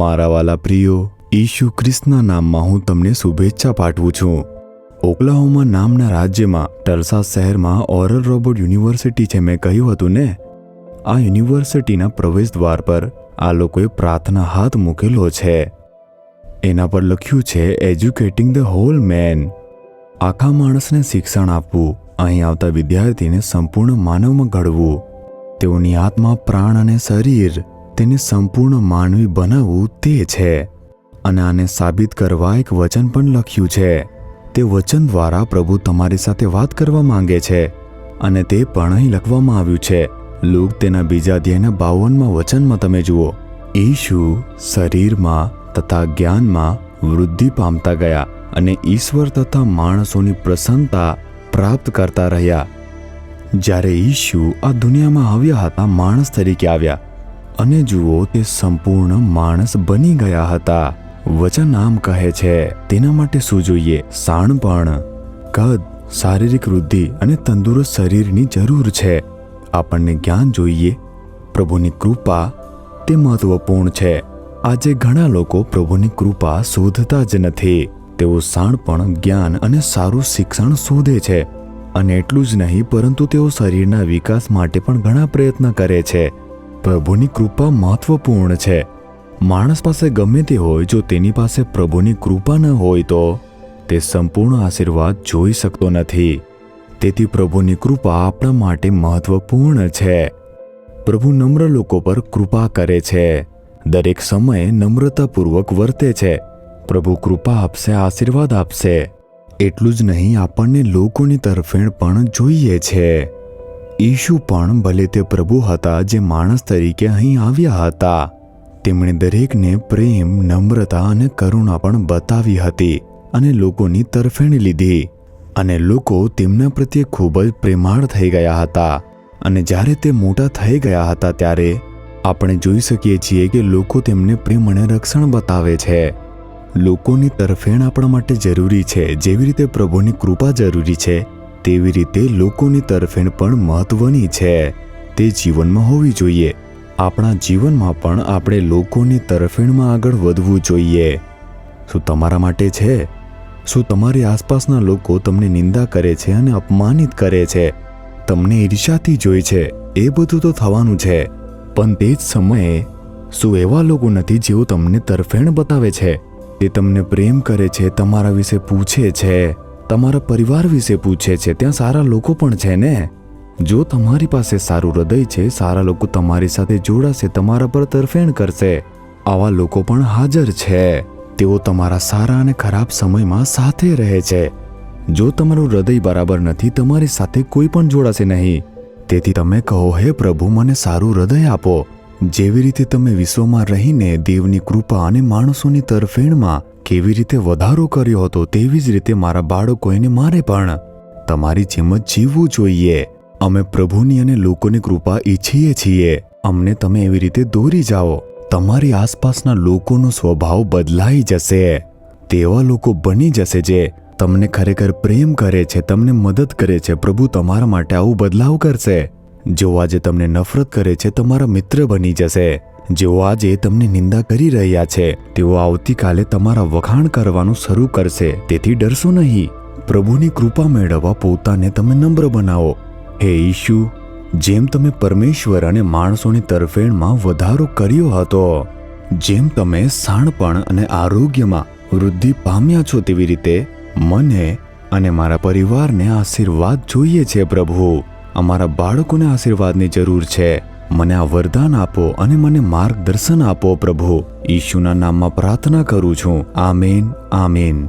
મારા વાલા પ્રિયો, ઈસુ ખ્રિસ્તના નામમાં હું તમને શુભેચ્છા પાઠવું છું. ઓકલાહોમા નામના રાજ્યમાં ટલ્સા શહેરમાં ઓરલ રોબર્ટ યુનિવર્સિટી છે. મેં કહ્યું હતું ને, આ યુનિવર્સિટીના પ્રવેશ દ્વાર પર આ લોકોએ પ્રાર્થના હાથ મૂકેલો છે. એના પર લખ્યું છે, એજ્યુકેટિંગ ધ હોલ મેન. આખા માણસને શિક્ષણ આપવું, અહીં આવતા વિદ્યાર્થીને સંપૂર્ણ માનવમાં ઘડવું, તેઓની આત્મા, પ્રાણ અને શરીર, તેને સંપૂર્ણ માનવી બનાવવું તે છે. અને આને સાબિત કરવા એક વચન પણ લખ્યું છે. તે વચન દ્વારા પ્રભુ તમારી સાથે વાત કરવા માંગે છે અને તે પણ અહીં લખવામાં આવ્યું છે. લૂક તેના 2 અધ્યાયના 52માં વચનમાં તમે જુઓ, ઈસુ શરીરમાં તથા જ્ઞાનમાં વૃદ્ધિ પામતા ગયા અને ઈશ્વર તથા માણસોની પ્રસન્નતા પ્રાપ્ત કરતા રહ્યા. જ્યારે ઈસુ આ દુનિયામાં આવ્યા હતા, માણસ તરીકે આવ્યા, અને જુઓ તે સંપૂર્ણ માણસ બની ગયા હતા. વચન આમ કહે છે, તેના માટે શું જોઈએ? શાણપણ, કદ, શારીરિક વૃદ્ધિ અને તંદુરસ્ત શરીરની જરૂર છે. આપણને જ્ઞાન જોઈએ, પ્રભુની કૃપા, તે મહત્વપૂર્ણ છે. આજે ઘણા લોકો પ્રભુની કૃપા શોધતા જ નથી. તેઓ શાણપણ, જ્ઞાન અને સારું શિક્ષણ શોધે છે. અને એટલું જ નહીં, પરંતુ તેઓ શરીરના વિકાસ માટે પણ ઘણા પ્રયત્ન કરે છે. પ્રભુની કૃપા મહત્વપૂર્ણ છે. માણસ પાસે ગમે તે હોય, જો તેની પાસે પ્રભુની કૃપા ન હોય તો તે સંપૂર્ણ આશીર્વાદ જોઈ શકતો નથી. તેથી પ્રભુની કૃપા આપણા માટે મહત્વપૂર્ણ છે. પ્રભુ નમ્ર લોકો પર કૃપા કરે છે, દરેક સમયે નમ્રતાપૂર્વક વર્તે છે. પ્રભુ કૃપા આપશે, આશીર્વાદ આપશે. એટલું જ નહીં, આપણને લોકોની તરફેણ પણ જોઈએ છે. ઈસુ પણ ભલે તે પ્રભુ હતા જે માણસ તરીકે અહીં આવ્યા હતા, તેમણે દરેકને પ્રેમ, નમ્રતા અને કરુણા પણ બતાવી હતી અને લોકોની તરફેણ લીધી. અને લોકો તેમના પ્રત્યે ખૂબ જ પ્રેમાળ થઈ ગયા હતા. અને જ્યારે તે મોટા થઈ ગયા હતા ત્યારે આપણે જોઈ શકીએ છીએ કે લોકો તેમને પ્રેમ અને રક્ષણ બતાવે છે. લોકોની તરફેણ આપણા માટે જરૂરી છે. જેવી રીતે પ્રભુની કૃપા જરૂરી છે, તેવી રીતે લોકોની તરફેણ પણ મહત્વની છે. તે જીવનમાં હોવી જોઈએ. આપણા જીવનમાં પણ આપણે લોકોની તરફેણમાં આગળ વધવું જોઈએ. શું તમારા માટે છે? શું તમારી આસપાસના લોકો તમને નિંદા કરે છે અને અપમાનિત કરે છે, તમને ઈર્ષ્યાથી જોઈ છે? એ બધું તો થવાનું છે, પણ તે જ સમયે શું એવા લોકો નથી જેઓ તમને તરફેણ બતાવે છે? તે તમને પ્રેમ કરે છે, તમારા વિશે પૂછે છે, તમારા પરિવાર વિશે પૂછે છે. ત્યાં સારા લોકો પણ છે ને. જો તમારી પાસે સારું હૃદય છે, સારા લોકો તમારી સાથે જોડાશે, તમારા પર તરફેણ કરશે. આવા લોકો પણ હાજર છે. તેઓ તમારા સારા અને ખરાબ સમયમાં સાથે રહે છે. જો તમારું હૃદય બરાબર નથી, તમારી સાથે કોઈ પણ જોડાશે નહીં. તેથી તમે કહો, હે પ્રભુ, મને સારું હૃદય આપો. જેવી રીતે તમે વિશ્વમાં રહીને દેવની કૃપા અને માણસોની તરફેણમાં કેવી રીતે વધારો કર્યો હતો, તેવી જ રીતે મારા બાળકોને મારે પણ તમારી જેમ જ જીવવું જોઈએ. અમે પ્રભુની અને લોકોની કૃપા ઈચ્છીએ છીએ. અમને તમે એવી રીતે દોરી જાઓ. તમારી આસપાસના લોકોનો સ્વભાવ બદલાઈ જશે. તેવા લોકો બની જશે જે તમને ખરેખર પ્રેમ કરે છે, તમને મદદ કરે છે. પ્રભુ તમારા માટે આવું બદલાવ કરશે. જેઓ આજે તમને નફરત કરે છે, તમારા મિત્ર બની જશે. જેઓ આજે તમને નિંદા કરી રહ્યા છે, તેઓ આવતીકાલે તમારા વખાણ કરવાનું શરૂ કરશે. તેથી ડરશો નહીં. પ્રભુની કૃપા મેળવવા પોતાને તમે નમ્ર બનાવો. હે ઈસુ, જેમ તમે પરમેશ્વર અને માણસોની તરફેણમાં વધારો કર્યો હતો, જેમ તમે શાણપણ અને આરોગ્યમાં વૃદ્ધિ પામ્યા છો, તેવી રીતે મને અને મારા પરિવારને આશીર્વાદ જોઈએ છે. પ્રભુ, અમારા બાળકોને આશીર્વાદની જરૂર છે. મને આ વરદાન આપો અને મને માર્ગદર્શન આપો. પ્રભુ, ઈસુના નામમાં પ્રાર્થના કરું છું. Amen, amen.